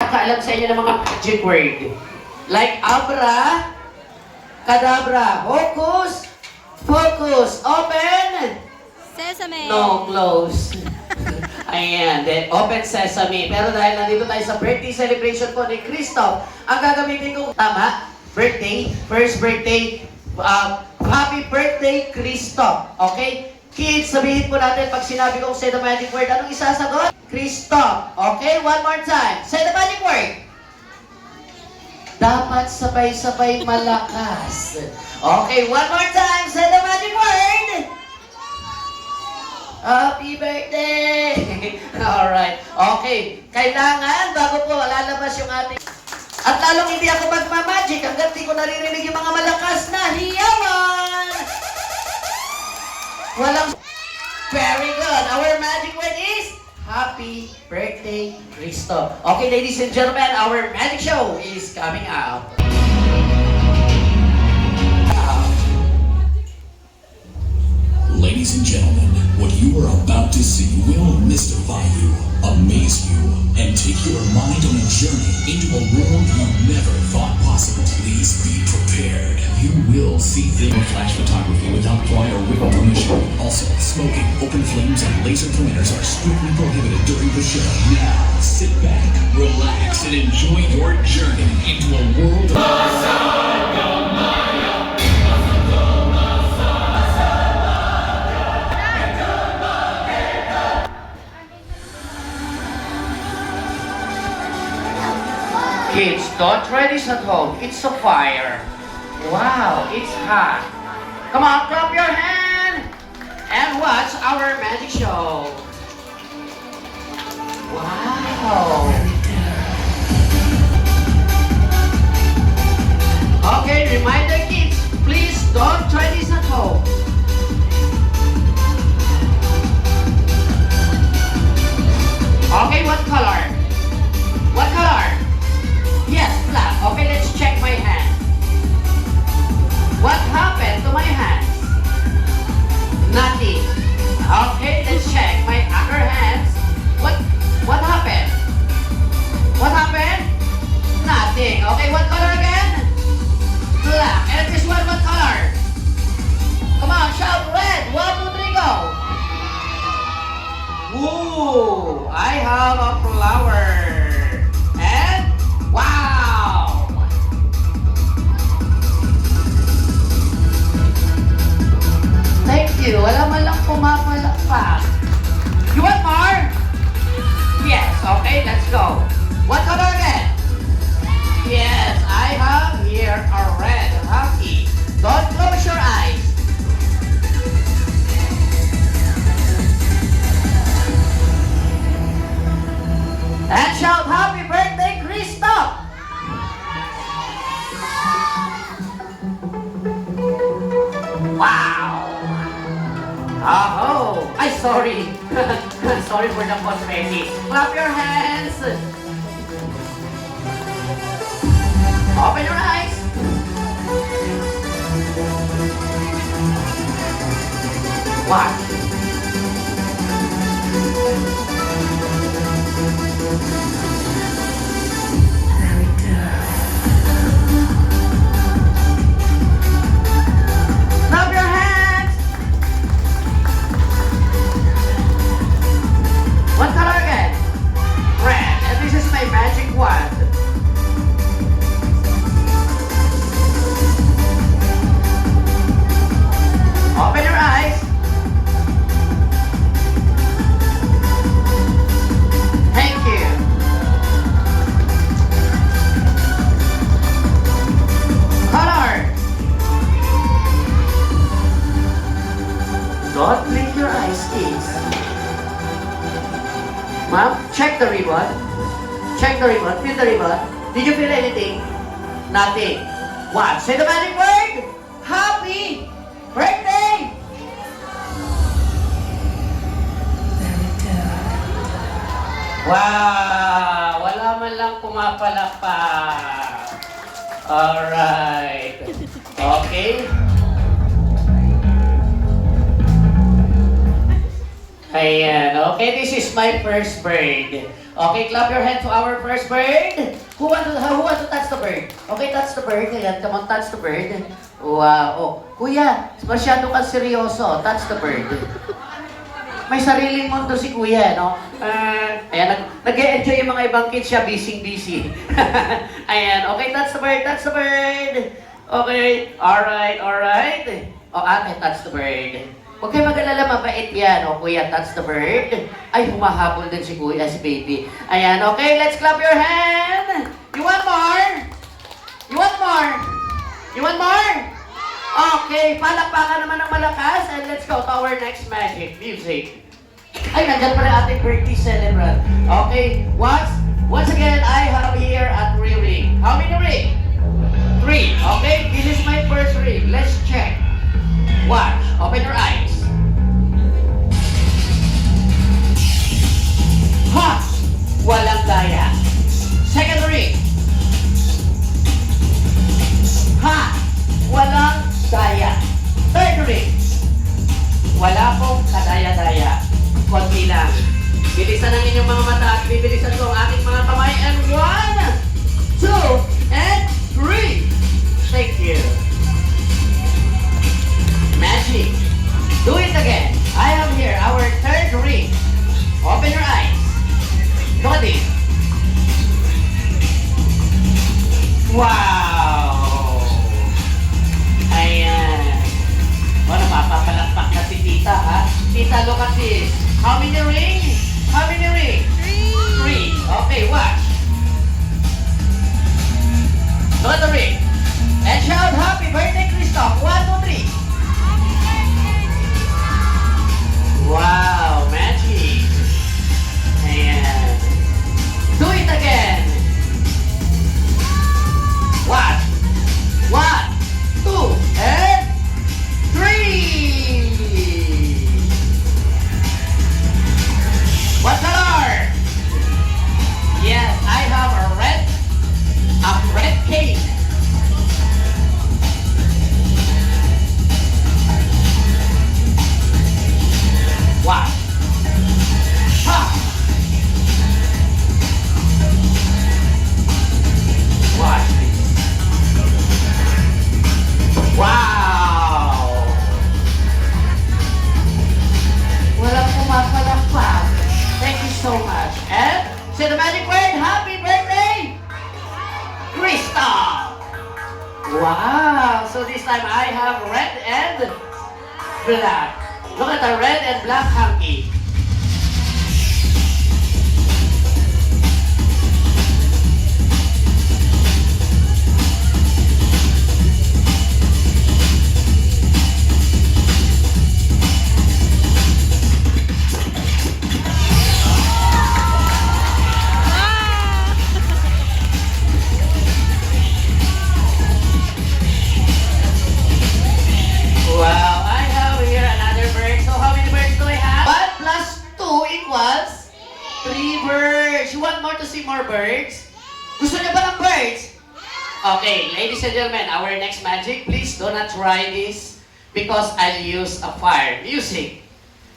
nakakaalam sa inyo ng mga magic word. Like abra, kadabra, hocus, focus, open, Sesame! no, close. Ayan, then open sesame. Pero dahil nandito tayo sa birthday celebration po ni Christoph, ang gagamitin ko, tama, birthday, first birthday, happy birthday, Christoph. Okay? Kids, sabihin po natin pag sinabi kong say the magic word, anong isasagot? Christoph. Okay? One more time. Say the magic word. Dapat sabay-sabay malakas. Okay, one more time. Say the magic word. Happy birthday! Alright. Okay. Kailangan, bago po lalabas yung ating... At lalong hindi ako magmamagic hanggat di ko naririnig yung mga malakas na hiyawan! Walang... Very good. Our magic word is... Happy birthday, Cristo. Okay, ladies and gentlemen, our magic show is coming up. Ladies and gentlemen, what you are about to see will mystify you, amaze you, and take your mind on a journey into a world you never thought possible. Please be prepared. You will see things. Flash photography without prior written permission. Also, smoking, open flames, and laser pointers are strictly prohibited during the show. Now, sit back, relax, and enjoy your journey into a world of... Kids, don't try this at home. It's a fire. Wow, it's hot. Come on, clap your hand and watch our magic show. Wow. Okay, reminder kids, please don't try this at home. Okay, what color? What color? Yes, black. Okay, let's check my hand. What happened to my hands? Nothing. Okay, let's check my other hands. What happened? What happened? Nothing. Okay, what color again? Black. And this one, what color? Come on, shout red. 1, 2, 3, go. Ooh, I have a flower. And wow! Thank you. Wala man lang pumapalakpak. You want more? Yes. Okay, let's go. What color again? Yes, I have here a red hockey. Don't close your eyes. And shout happy birthday, Christoph! Wow! Oh, ay sorry. Sorry for the confetti. Clap your hands. Open your eyes. What? Clap your hands. What color again? Red. And this is my magic wand. Open your eyes. Thank you. Color. Don't blink your eyes, kids. Ma'am, check the ribbon. Check the ribbon. Feel the ribbon. Did you feel anything? Nothing. What? Say the magic word. Happy birthday! Wow! Wala man lang pumapalakpak. Alright. Okay. Ayan. Okay, this is my first bird. Okay, clap your hands to our first bird. Who want to touch the bird? Okay, touch the bird. Ayan, come on, touch the bird. Wow. Oh, kuya, masyado kang seryoso. Touch the bird. May sariling mundo si kuya, no? Ayan, nag-e-enjoy yung mga ibang kids siya, busy. Ayan, okay, touch the bird, touch the bird. Okay, alright. O, ate, touch the bird. Huwag kayo mag-alala, mabait yan. O, kuya, touch the bird. Ay, humahabol din si kuya, si baby. Ayan, okay, let's clap your hand. You want more? You want more? You want more? Okay, palakpakan naman ng malakas. And let's go to our next magic, music. Ay, nandyan pala ating birthday celebrant. Okay, once again, I have here a 3 ring. How many ring? 3. Okay, this is my first ring. Let's check. Watch. Open your eyes. Ha! Walang daya. Second ring. Ha! Walang daya. Third ring. Wala pong kadaya-daya. Konti lang. Bilisan ang inyong mga mata at bibilisan ko ang aking mga kamay. And 1, 2, and 3. Thank you. Magic. Do it again. I have here our third ring. Open your eyes. Look at this. Wow! Ayan. O, napapapalakpak na si tita, ha? Tita, look at this. How many rings? How many rings? 3. Okay, watch. Look at the ring. And shout happy birthday, Christoph. 1, 2, 3. Wow, magic. Ayan. Do it again. Watch. 1, 2, and 3. What color? Yes, I have a red cane. Watch. Ha! Watch this. Wow! Walang pumapalakpak. Thank you so much. And say the magic word, happy birthday, Krista! Wow! So this time I have red and black. Look at the red and black hanky. Wow, I have here another bird. So how many birds do I have? 1 plus 2 equals 3 birds. You want more to see more birds? Gusto niyo ba ng birds? Okay, ladies and gentlemen, our next magic, please do not try this because I'll use a fire. Music.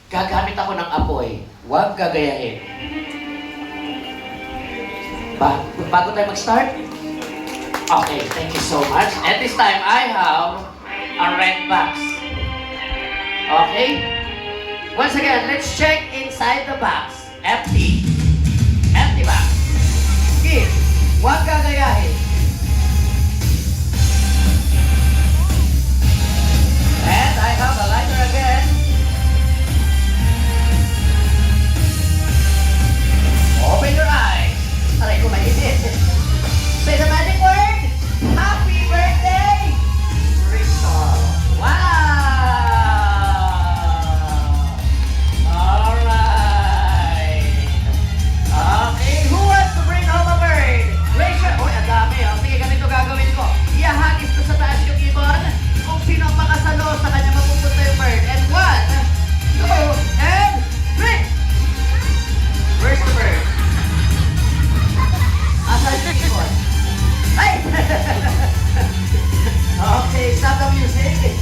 Gagamit ako ng apoy. Huwag gagayahin. Bago tayo mag-start? Okay, thank you so much. At this time, I have a red box. Okay? Once again, let's check inside the box. Empty. Empty box. Okay. Huwag gagayahin. And I have a lighter again. Open your eyes. Aray ko, mainit. Say the magic word. Happy birthday, Crystal. Wow! Alright. Okay, who wants to bring home a bird? Raise your... Uy, ang dami. Oh. Sige, ganito gagawin ko. Iahagis ko sa taas yung ibon. Kung sino ang makasalo, sa kanya mapupunta yung bird. And 1, 2, and 3. Where's the bird? Asan yung ibon? Ay! Okay, stop the music.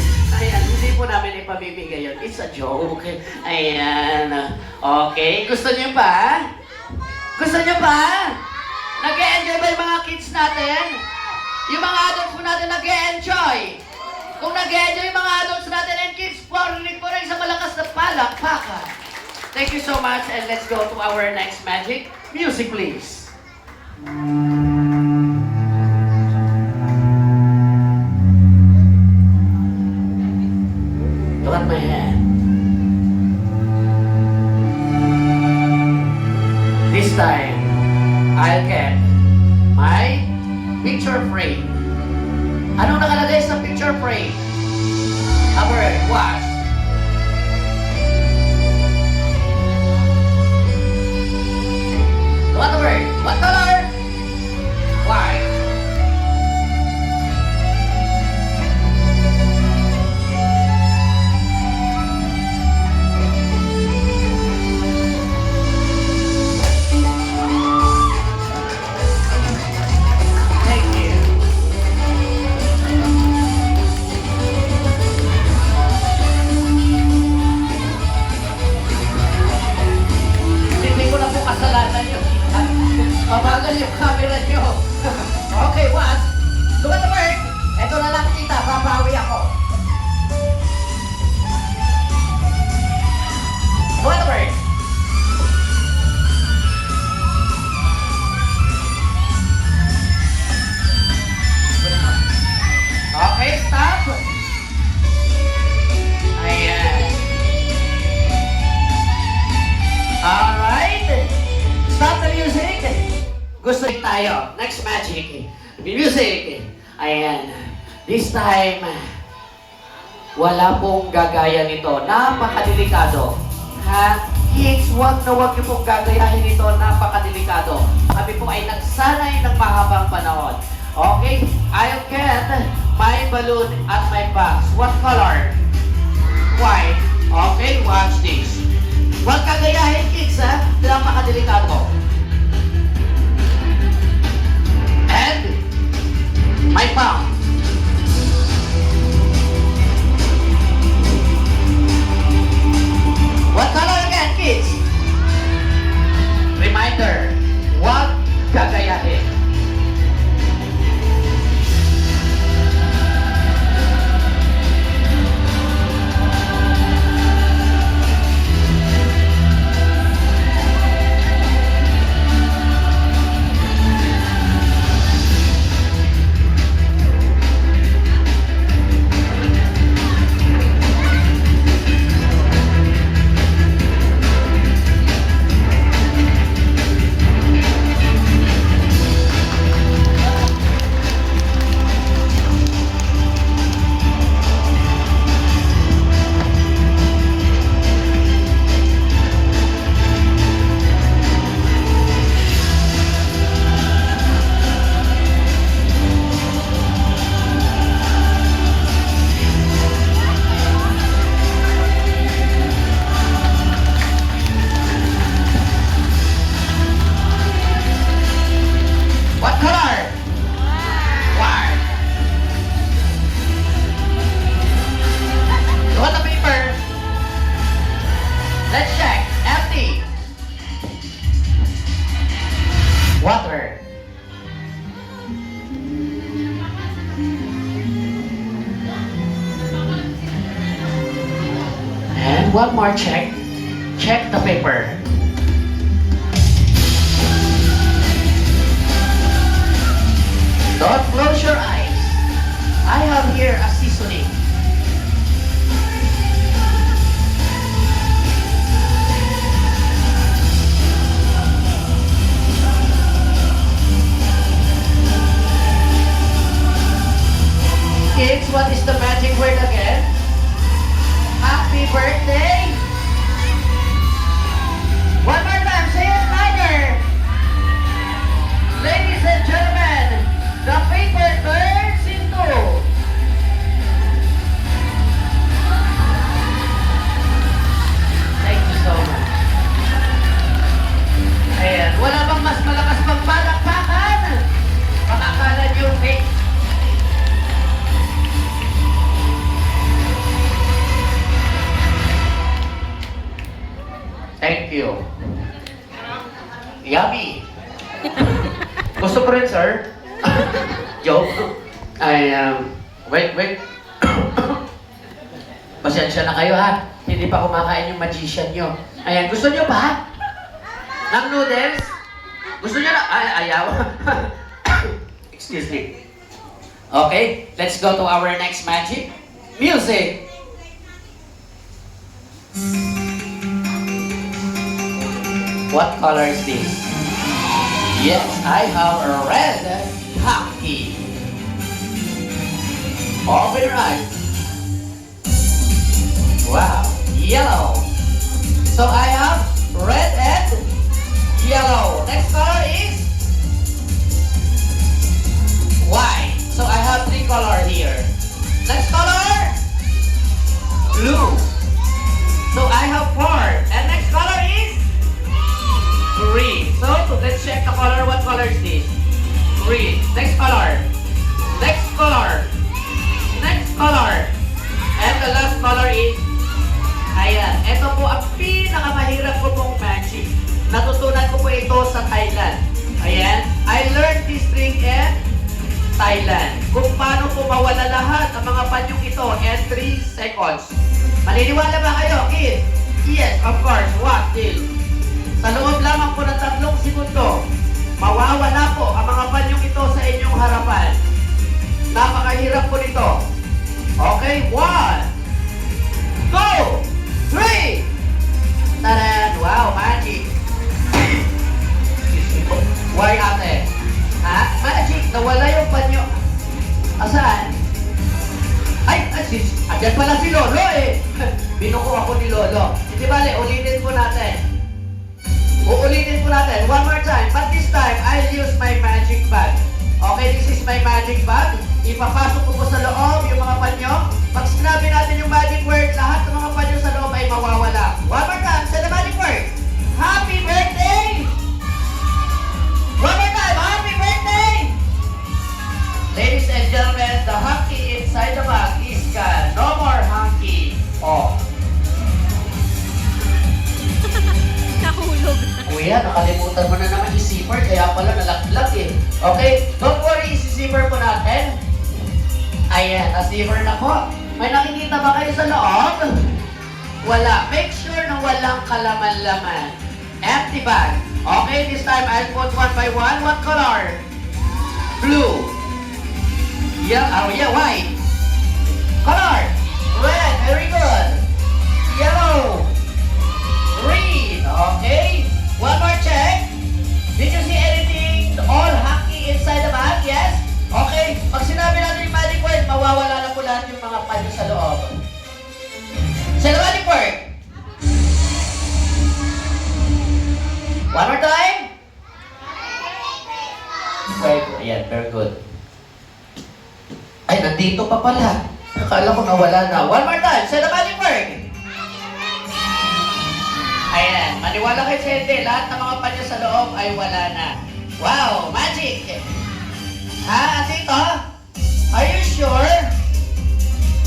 Ayan, hindi po namin ipabibigay yun. It's a joke. Ayan. Okay, gusto niyo pa? Gusto nyo ba? Nag-e-enjoy ba yung mga kids natin? Yung mga adults po natin nag-e-enjoy. Kung nag-e-enjoy yung mga adults natin and kids po, rinig po rin sa malakas na palakpakan. Thank you so much and let's go to our next magic. Music please. Look at my hand. This time, I'll get my picture frame. Anong nakalagay sa picture frame? A bird. Watch. Look at the bird. What color? White. Thank you. Hindi ko na po kasalanan yun. Mabagal yung camera nyo. Okay, what? Look at the bird. Ito na lang kita, babawi ako. Look at the bird. Okay, stop. Ayan. Alright. Stop the music. Gusto tayo. Next magic. Music. Ayan. This time, wala pong gagaya nito. Napakadelikado. Ha? Kids, wag niyo pong gagayahin ito. Napakadelikado. Kami po ay nagsanay ng mahabang panahon. Okay? I'll get my balloon at my box. What color? White. Okay, watch this. Huwag kagayahin, kids, ha? Napakadelikado. And my palm. What color again, kids? Reminder, huwag gagayahin. What color? White. Look at the paper. Let's check. Empty. Water. And one more check. Check the paper. Don't close your eyes. I have here a seasoning. Kids, what is the magic word again? Happy birthday! One more time, say it louder! Ladies and gentlemen, the paper turns into ko rin, sir. Joke. Ay, wait. Pasensya na kayo, ha? Hindi pa kumakain yung magician nyo. Ayan, gusto nyo ba? Ng noodles? Gusto nyo na? Ay, ayaw. Excuse me. Okay, let's go to our next magic. Music! What color is this? Yes, I have a red hockey. Open your eyes. Wow, yellow. So I have red and yellow. Next color is white. So I have 3 color here. Next color, blue. So I have 4. And next color is green. So let's check the color. What color is this? Green. Next color. Next color. Next color. And the last color is, ayan. Ito po ang pinakamahirap ko pong magic. Natutunan ko po ito sa Thailand. Ayan. I learned this trick in Thailand. Kung paano po mawala lahat ng mga panyong ito in 3 seconds. Maniniwala ba kayo, kids? Yes, of course. What till? Sa loob lamang po ng 3 segundo, mawawala po ang mga panyong ito sa inyong harapan. Napakahirap po nito. Okay, 1, 2, 3! Taran! Wow, magic! Why, ate? Ha? Magic! Nawala yung panyo. Asaan? Ay, andyan pala si Lolo eh. Binuko ako ni Lolo. Hindi bale, ulitin po natin. Uulitin po natin. One more time. But this time, I'll use my magic bag. Okay, this is my magic bag. Ipapasok ko po sa loob yung mga panyo. Pag sinabi natin yung magic word, lahat ng mga panyo sa loob ay mawawala. One more time. Say the magic word. Happy birthday! One more time. Happy birthday! Ladies and gentlemen, the hanky inside the bag is gone. No more hanky. Oh. Nahulog. Kuya, nakalimutan mo na naman yung zipper, kaya pala nalaglag eh. Okay, don't worry, isi-zipper po natin. Ayan, na-zipper na po. May nakikita ba kayo sa loob? Wala. Make sure na walang kalaman-laman. Empty bag. Okay, this time I'll put one by one. What color? Blue. Yeah, white. Color? Red. Very good. Yellow. Green. Okay. One more check. Did you see anything all hanky inside the bag? Yes? Okay. Pag sinabi natin yung magic word, mawawala na po lahat yung mga panyo sa loob. Say the magic word. One more time. Very good. Ayan, very good. Ay, nandito pa pala. Akala ko nawala na. One more time. Say the magic word. Ayan, maniwala kayo sa hindi. Lahat ng mga panyo sa loob ay wala na. Wow, magic! Ha, Tito? Are you sure?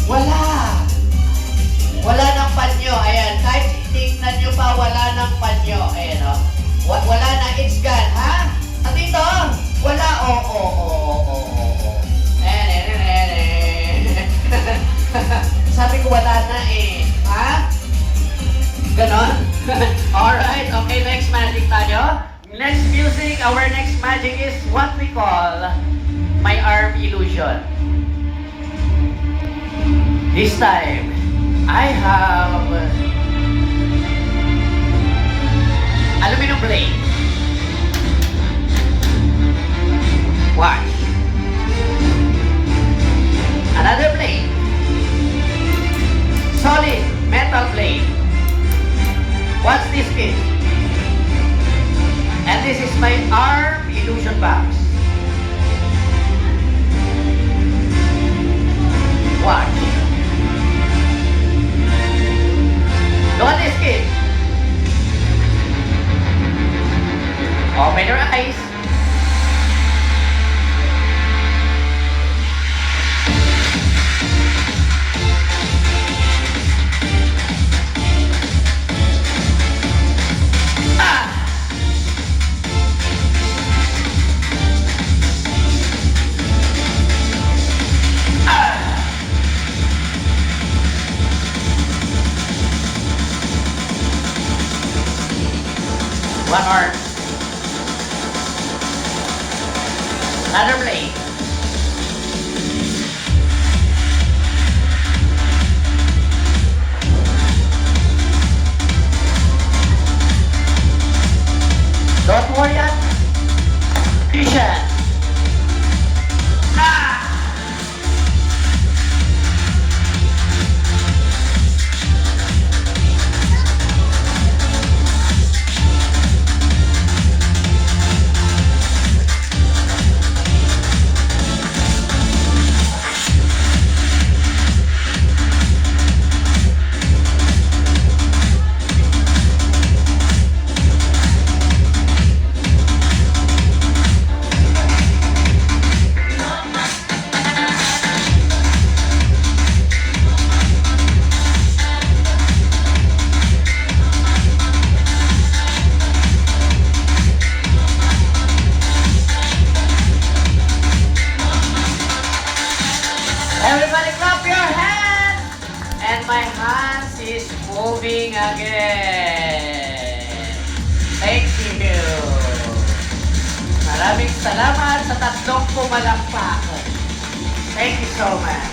Wala. Wala ng panyo. Ayan, kahit tingnan nyo pa, wala ng panyo. Ayan, o. Wala na, it's gone. Ha? Tito? Wala. Oo. Sabi ko wala na eh. Ha? Ganon? Alright, okay, next magic tayo. Next music, our next magic is what we call my arm illusion. This time, I have aluminum blade. Watch. Another blade. Solid metal blade. What's this kid? And this is my arm illusion box. Watch. Look at this kid. Open your eyes. arms. Another blade. Don't worry, Christian. Ah! Everybody clap your hands! And my hands is moving again. Thank you. Maraming salamat sa tatlong pumalakpak. Thank you so much.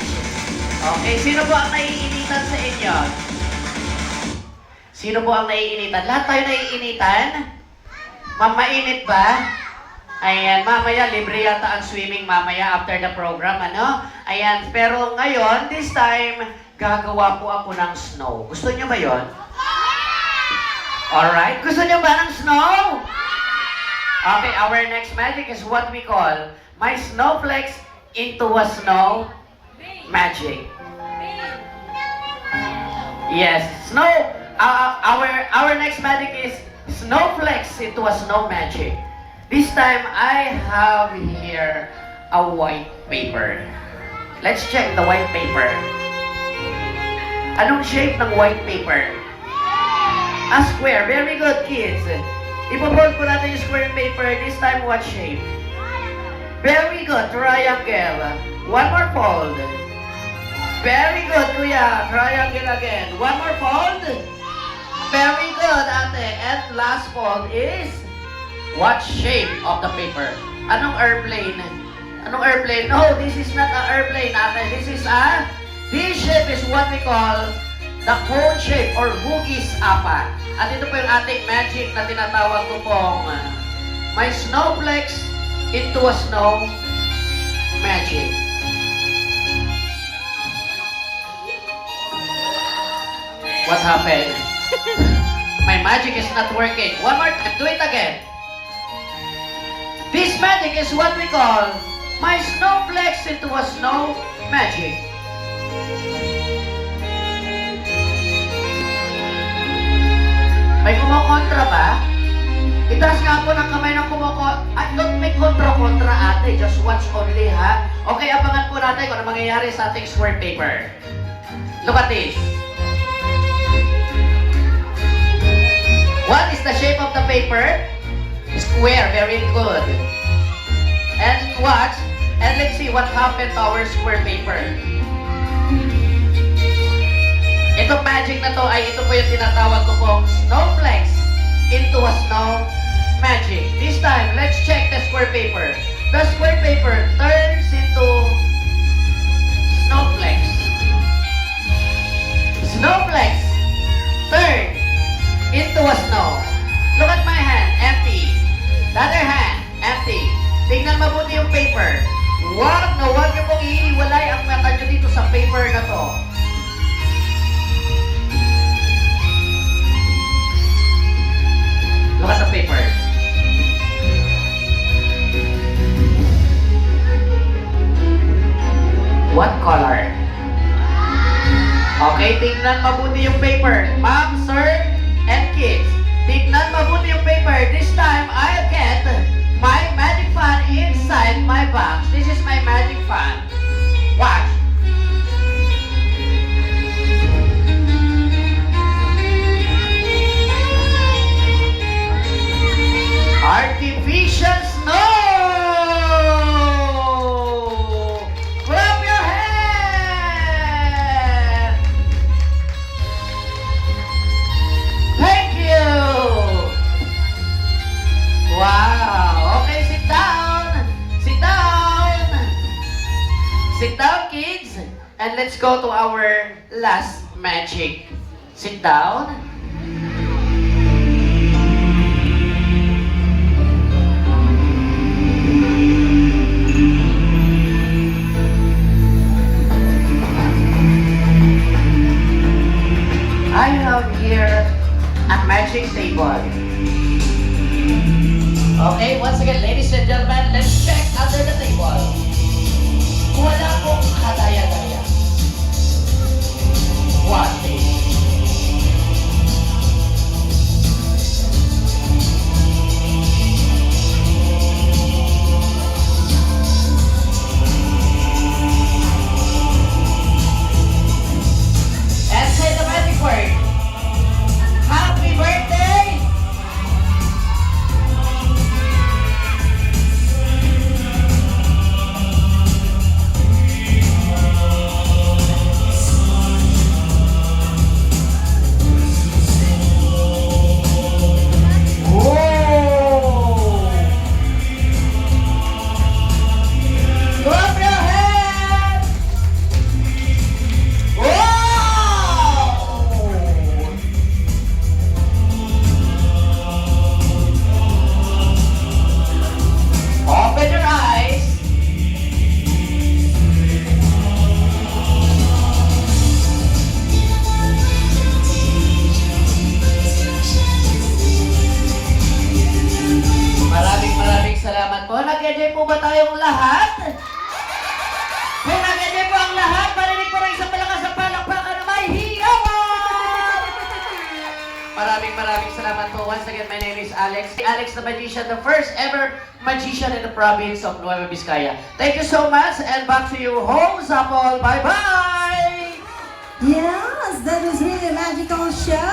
Okay, sino po ang naiinitan sa inyo? Sino po ang naiinitan? Lahat tayo naiinitan? Mamainit ba? Ayan, mamaya, libre yata ang swimming mamaya after the program, ano? Ayan, pero ngayon, this time, gagawa po ako ng snow. Gusto niyo ba yon? Alright, gusto niyo ba ng snow? Okay, our next magic is what we call my snowflakes into a snow magic. Yes, snow, our next magic is snowflakes into a snow magic. This time, I have here a white paper. Let's check the white paper. Anong shape ng white paper? A square. Very good, kids. Ipo-fold po natin yung square paper. This time, what shape? Very good. Triangle. One more fold. Very good, kuya. Triangle again. One more fold. Very good, ate. And last fold is... what shape of the paper? Anong airplane? Anong airplane? No, this is not an airplane, ate. This shape is what we call the cone shape or hugis apa. At ito po yung ating magic na tinatawag ko pong my snowflakes into a snow magic. What happened? My magic is not working. One more time, do it again. This magic is what we call my snowflakes into a snow magic. May kumukontra ba? Itaas nga po ng kamay ng kumukontra. Don't make kontra-kontra, ate. Just watch only, ha? Okay, abangan po natin kung ano mangyayari sa ating square paper. Look at this. What is the shape of the paper? Square, very good. And watch, and let's see what happened to our square paper. Itong magic na to ay ito po yung tinatawag ko pong snowflakes into a snow magic. This time, let's check the square paper. The square paper turns into snowflakes. Snowflakes turn into a snow. Look at my hand, empty. The other hand, empty. Tingnan mabuti yung paper. Huwag niyo pong iiwalay ang mata nyo dito sa paper na to. Look at the paper. What color? Okay, tingnan mabuti yung paper. Ma'am, sir, and kids. Tignan mabuti yung paper. This time, I'll get my magic fan inside my box. This is my magic fan. Watch. Artificial snow! Clap your hands! Thank you! And let's go to our last magic. Sit down. I have here a magic table. Okay, once again, ladies and gentlemen, let's check under the table. Wala pong kadaya-daya. One day. And say the magic word. Happy birthday! Whoa! Clap your hands! Wow! Open your eyes. Maraming salamat po. Nag-enjoy po ba tayong lahat? Kung nag-enjoy po ang lahat, marinig po ng isang malakas na palakpakan na may hiyawan! Maraming salamat po. Once again, my name is Alex. Alex the Magician, the first ever magician in the province of Nueva Vizcaya. Thank you so much, and back to you, home, Zapol. Bye-bye! Yes, that was really a magical show.